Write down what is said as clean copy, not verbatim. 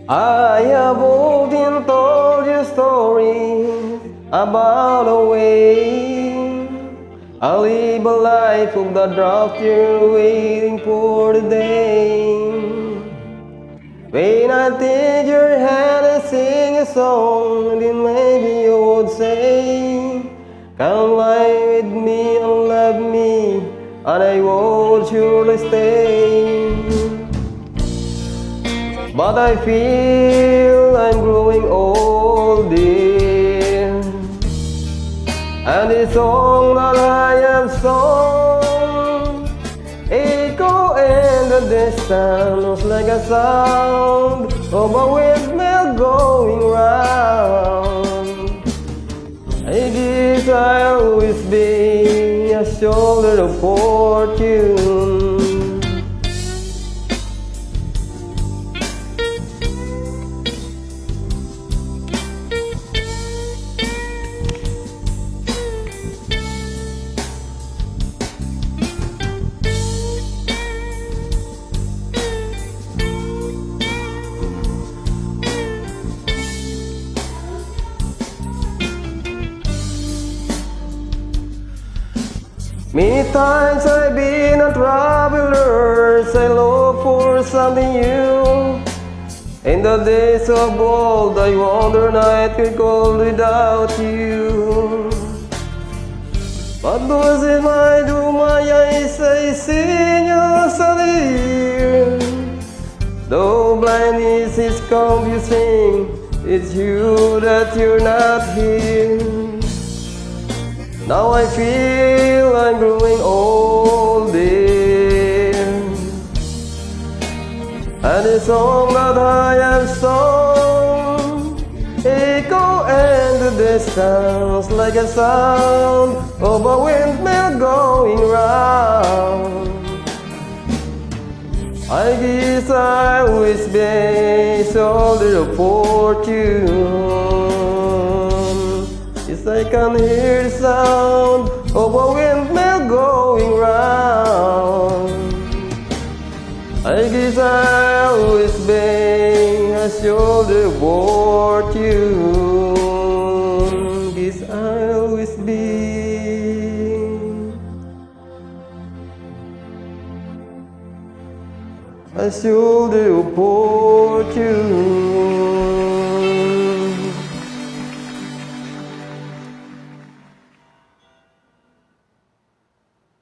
I have often told you stories about a way I live a life of the drought, you're waiting for the day when I take your hand and sing a song, then maybe you would say, come lie with me and love me, and I would surely stay. But I feel I'm growing old, dear, and the song that I have sung echo in the distance like a sound of a windmill going round. I guess I'll always be a shoulder of fortune. Many times I've been a traveler, I look for something new. In the days of old, I wonder night could go without you. But those in my do my eyes, I see you so dear. Though blindness is confusing, it's you that you're not here. Now I feel I'm growing old, dear, and the song that I have sung echo in the distance like a sound of a windmill going round. I guess I always be shoulder of fortune. Yes, I can hear the sound of a windmill going round. I guess I'll always be a shoulder of fortune. Guess I'll always be a shoulder of fortune.